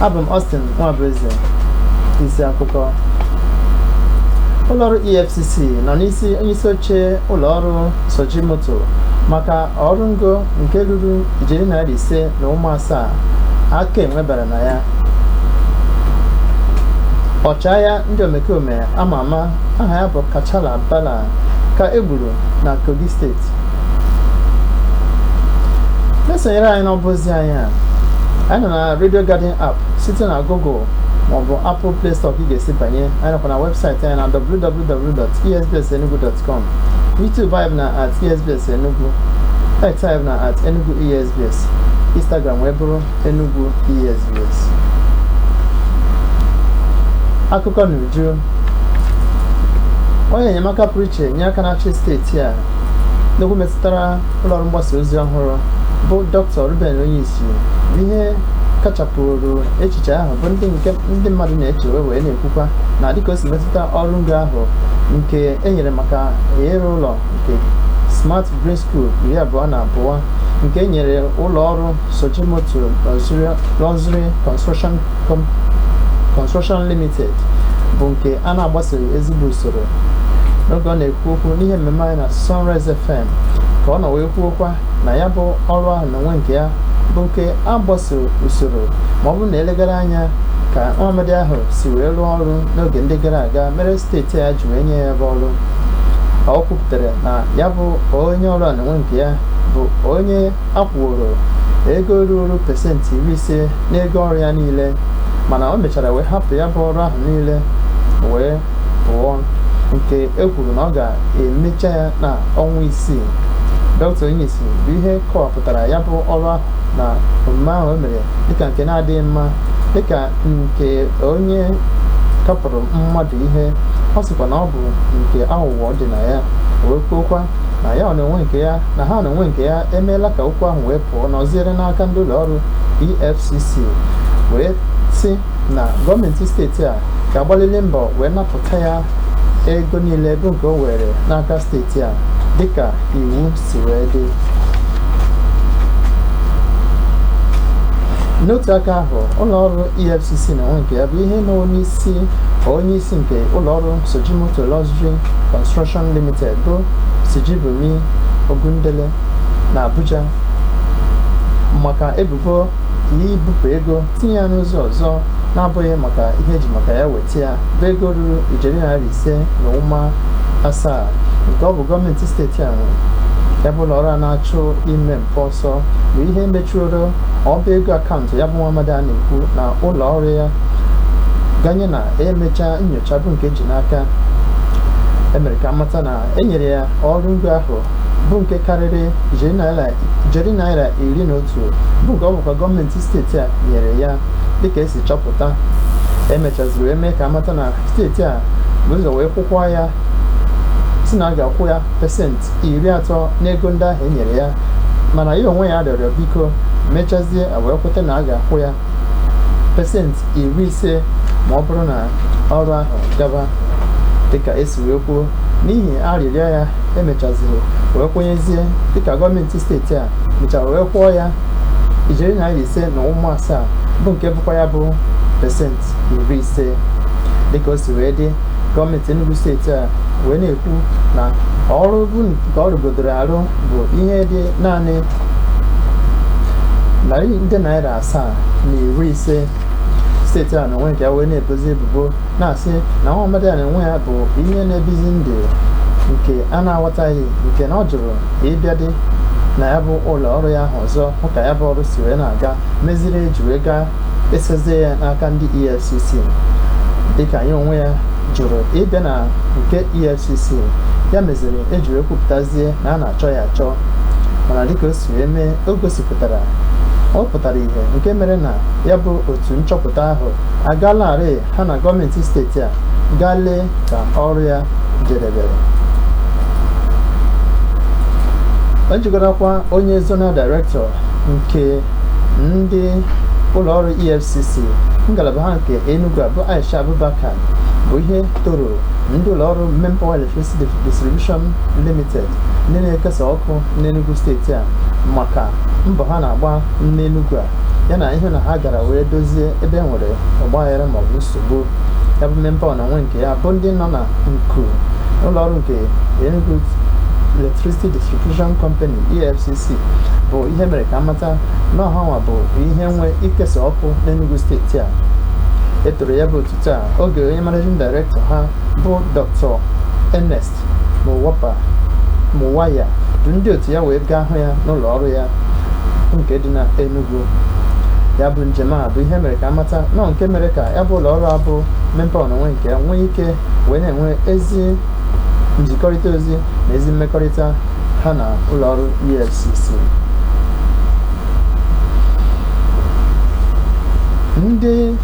Abụ m Austin Nwabueze, isi akụkọ. Ụlọọrụ EFCC nọ n'isi onyeisi oche ụlọọrụ Sojimoto maka ọrụ ngo nke ruru $507 aka enwebara na ya. Ọchịagha ndị omekome ama ama aha ya bụ Kachala Bala ka egburu na Kogi steeti. Na-esonyere anyị n'ọba ozi anyị a, anyị nọ na Radio Garden app site na Google maọbụ Apple Play Store ka ị ga-esi banye. Anyị nọkwa na webụsaịtị anyị na www.esbsenugu.com, YouTube anyị bụ na @esbsenugu, X anyị bụ na @enuguesbs, Instagram wee bụrụ enuguesbs. Akụkọ n'uju. Onye enyemaka pụrụ iche nye aka na-achị steeti a n'okwu metụtara ụlọọrụ mgbasa ozi ọhụrụ bụ Dr. Ruben Onyeisi bụ ihe kachapụrụ echiche ahụ bụ ndị mmadụ na-eche wee na-ekwukwa na dịka o si metụta ọrụ ngo ahụ nke e nyere maka ịrụ ụlọ nke Smart Green School 22 nke e nyere ụlọọrụ Sojimoto Luxury Construction Limited bụ nke a na-agbasoghị ezigbo usoro. N'oge ọ na-ekwu okwu n'ihe mmemme anyị na Sunrise FM ka ọ nọ wee kwuokwa na ya bụ ọrụ ahụ na onwe nke ya bụ nke agbaso usoro ma ọ bụrụ na elegara anya ka ọmụmadụ ahụ si wee rụọ ọrụ n'oge ndị gara aga mere steeti ya ji wee nye ya bụ ọrụ. Ọ kwupụtara na ya bụ onye ọrụ a na onwe nke ya bụ onye akwụoro ego ruru pasentị 50 n'ego ọrụ ya niile, mana o mechara wee hapụ ya bụ ọrụ ahụ niile wee pụọ, nke e kwuru na ọ ga-emecha ya na ọnwa 6. Dr. Onyeisi bụ ihe kọwapụtara ya bụ ọrụ ahụ na omume ahụ o mere dịka nke na-adịghị mma, dịka nke onye kapụrụ mmadụ ihe. Ọ sịkwa na ọ bụ nke aghụghọ dị na ya, wee kwuokwa na ya n'onwe nke ya na ha n'onwe nke ya emeela ka okwu ahụ wee pụọ n'ọziere n'aka ndị ụlọọrụ EFCC, wee sị na gọọmenti steeti a ga-agbalili mbọ wee napụta ya ego niile bụ nke o were n'aka steeti a dịka iwu si wee dị. N'otu aka ahụ, ụlọọrụ EFCC na onwe nke ya bụ ihe nọ n'isi onyeisi nke ụlọọrụ Sojimoto Luxury Construction Limited bụ Sijibumi Ogundele na Abuja maka ebubo ibupụ ego tinye ya n'ụzọ ọzọ na-abụghị maka ihe eji maka ya weta ya bụ ego ruru $507 nke ọ bụ gọọmenti steeti a nwe. Ya bụ ụlọọrụ a na-achụ ime mpụ ọsọ bụ ihe mechuru ọba ego akaụntụ ya bụ Nwaamadi a na-ekwu na ụlọọrụ ya ganye na emechaa nyocha bụ nke ji n'aka. Emere ka amata na enyere ya ọrụ ngo ahụ bụ nke karịrị $11 bụ nke ọ bụkwa gọọmenti steeti a nyere ya dịka esi chọpụta. Emechaziri wee mee ka amata na steeti a bụ ụzọ wee kwụkwa ya si na a ga-akwụ ya pasentị 30 n'ego ndị ahụ enyere ya, mana ya onwe ya rịọrọ biko mechazie wee kweta na a ga-akwụ ya pasentị 50 ma ọ bụrụ na ọrụ ahụ gaba dịka esi wee kwuo. N'ihi arịrịọ ya emechaziri wee kwenyezie dịka gọọmenti steeti a mechara wee kwụọ ya $507 bụ nke bụkwa ya bụ pasentị 50 dịka o si wee dị. Gọọmenti Enugu steeti a wee na-ekwu na ọrụ bụ nke ọ rụgodoro arụ bụ ihe dị naanị $750. Steeti a n'onwe nke ya wee na-ebozi ebubo na-asị na Nwaamadi a na-enwe ya bụ ihe na-ebizi ndụ nke a na-aghọtaghị, nke na ọ jụrụ ịbịa dị na ya bụ ụlọ ọrụ ya ahụ ọzọ hụ ka ya bụ ọrụ si wee na-aga, meziri eji wee gaa esozie ya n'aka ndị EFCC dịka ya onwe ya jụrụ ịbịa na nke EFCC. Ya meziri eji wee kwupụtazie na a na-achọ ya achọ, mana dịka o si wee mee o gosipụtara ọ pụtara ihe nke mere na ya bụ otu nchọpụta ahụ agaalarị ha na gọọmenti steeti a gaa lee ka ọrụ ya jedebere. O jigarakwa onye zonal director nke ndị ụlọọrụ EFCC ngalaba ha nke Enugu bụ Aisha Abubakar bụ ihe toro ndị ụlọọrụ Mempower Electricity Distribution Limited ndị na-ekesa ọkụ n'Enugu steeti a maka mbọ ha na-agba n'Enugu a ya na ihe na ha gara wee dozie ebe nwere ọgbaghara maọbụ nsogbu. Ya bụ memba na onwe nke ya bụ ndị nọ na nku ụlọọrụ nke Enugu Electricity Distribution Company EFCC bụ ihe mere ka amata na ọhanwa bụ ihe nwe ikesa ọkụ n'Enugu steeti a. Etoro ya bụ otuto a oge onye managing director ha bụ Dr. Ernest Mụwaya du ndị otu ya wee gaa hụ ya n'ụlọ ọrụ ya nke dị na Enugu. Ya bụ njem a bụ ihe mere ka amata nọ nke mere ka ya bụ ụlọ ọrụ abụ memba onwe nke ya nwee ike wee na-enwe ezi njikọrịta ozi na ezi mmekọrịta ha na ụlọ ọrụ EFCC. Ndị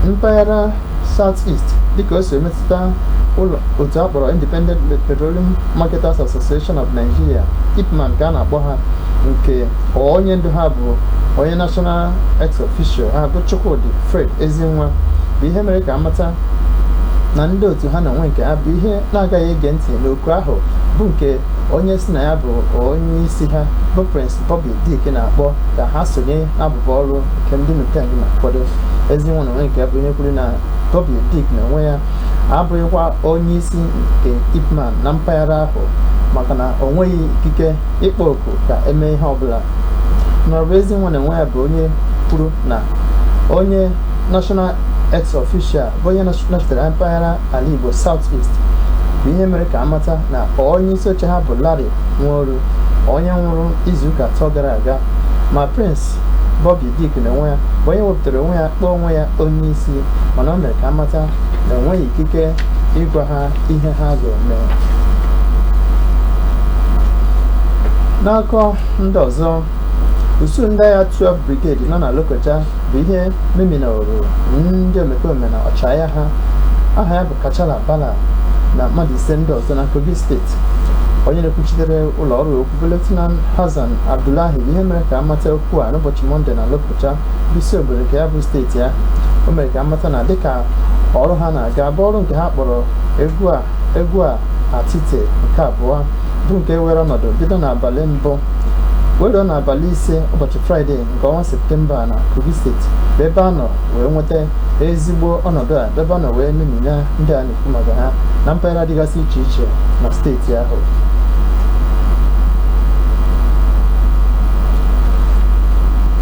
mpaghara South East dịka o si emetụta otu akpọrọ Independent Petroleum Marketers Association of Nigeria IPMAN ka a na-akpọ ha, nke onye ndu ha bụ onye national ex officio ha bụ Chukwudi Fred Ezinwa, bụ ihe mere ka amata na ndị otu ha na onwe nke ha bụ ihe na-agaghị ege ntị n'oku ahụ bụ nke onye si na ya bụ onye isi ha bụ Prince Bobby Dike na-akpọ ka ha sonye n'abụba ọrụ nke ndị Nupeng na-akwado. Ezinwa na onwe nke ya bụ ihe kwuru na Bobby Dike na onwe ya abụghịkwa onye isi nke IPMAN na mpaghara ahụ maka na o nweghị ikike ịkpọ oku ka emee ihe ọbụla. Nọrọ Ezinwa na onwe ya bụ onye kwuru na onye national ex official bụ onye nọchitere mpaghara ala Igbo South East bụ ihe mere ka amata na onye isi oche ha bụ Larry Nworu, onye nwụrụ izuụka 3 gara aga, ma Prince Bobby Dike na onwe ya bụ onye wepụtara onwe ya kpọọ onwe ya onye isi, mana o mere ka amata na enweghị ikike ịgwa ha ihe ha ga-eme. N'akọ ndị ọzọ, usu ndị agha 12 Brigade nọ na Lokoja bụ ihe meminọrụ ndị omekome na ọchịagha ha, aha ya bụ Kachala Bala, na mmadụ 5 ndị ọzọ na Kogi steeti. Onye na-ekwuchitere ụlọ ọrụ okwu bụ Lieutenant Hassan Abdullahi bụ ihe mere ka amata okwu a n'ụbọchị Mọnde na Lokoja bụ isi obodo nke ya bụ steeti ya. O mere ka amata na dịka ọrụ ha na-aga bụ ọrụ nke ha kpọrọ egwu a atite nke abụọ bụ nke were ọnọdụ bido n'abalị mbụ were n'abalị 5 ụbọchị Fraịde nke ọnwa Septemba na Kogi steeti bụ ebe a nọ wee nweta ezigbo ọnọdụ a, ebe a nọ wee memina ndị a na-ekwu maka ha na mpaghara dịgasị iche iche na steeti ahụ.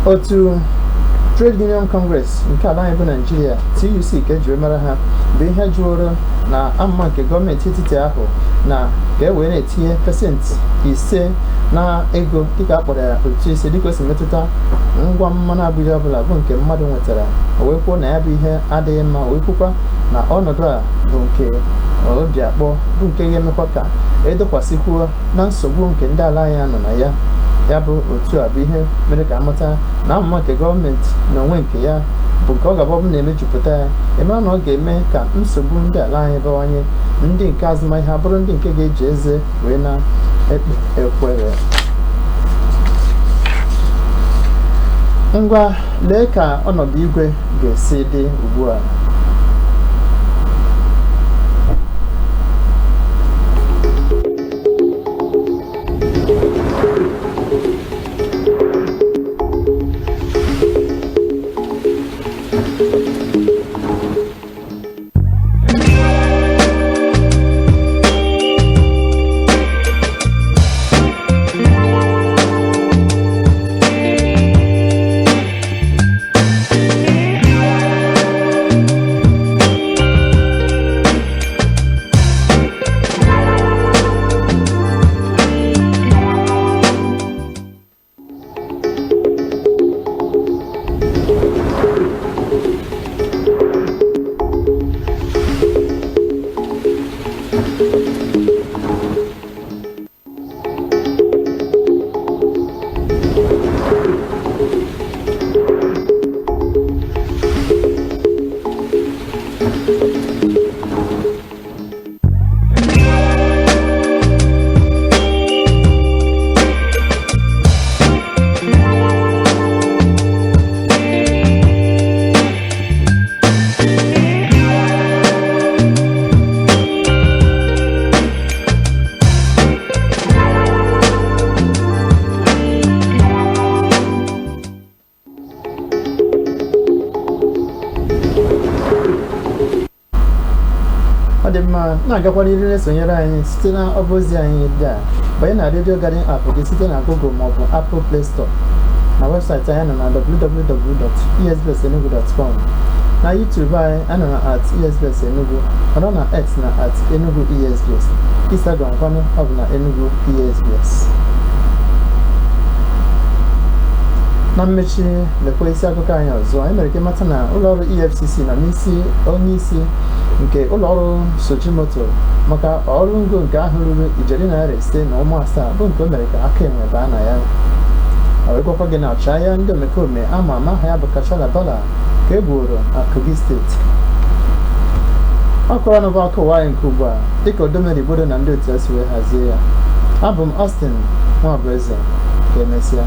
Otu Trade Union Congress nke ala anyị bụ Nigeria TUC ka ejiri mara ha bụ ihe jụrụ na amụma nke gọọmenti etiti ahụ na ka e wee na-etinye pasentị 5 na ego dịka akpọrọ ya otu isi dịka o si metụta ngwa mmanụ Abuja ọbụla bụ nke mmadụ nwetara. O wee kwuo na ya bụ ihe adịghị mma, o wee kwukwa na ọnọdụ a bụ nke obi akpọ bụ nke ga-emekwa ka edokwasịkwuo na nsogbu nke ndị ala anyị nọ na ya. Ya bụ otu a bụ ihe mere ka amata na amụma nke gọọmenti na onwe nke ya bụ nke ọ ga-abụ na-emejupụta ya emere na ọ ga-eme ka nsogbu ndị ala anyị bawanye, ndị nke azụmahịa bụrụ ndị nke ga-eji eze wee na-ekpe ekwere. Ngwa lee ka ọnọdụ igwe ga-esi dị ugbu a. dị mma na-agakwa n'ihu na-esonyere anyị site na ọba ozi anyị dị a banye na Radio Garden app gị site na Google maọbụ Apple Play Store na webụsaịtị anyị nọ na www.esbsenugu.com na YouTube anyị anọ na @esbs Enugu ọnọ na X na @Enugu esbs Instagram kwanụ ọ bụ na Enugu esbs. Na mmechi lekwa isi akụkọ anyị ọzọ anyị mere ka ịmata na ụlọọrụ EFCC nọ n'isi onye isi nke ụlọọrụ Sojimoto maka ọrụ ngo nke ahụ ruru ijeri naira 5 na ụmụ asaa bụ nke o mere ka aka enwe baa na ya. Ọwekwakwa gị na ọchịagha ndị omekome ama ama aha ya bụ Kachala Bala ka e gbuoro na Kogi steeti. Ọ kọrọ n'ụba akụ ụwa anyị nke ugbu a dịka Odomeri Igbodo na ndị otu esi wee hazie ya. Abụ m Austin Nwabueze, ka emesịa.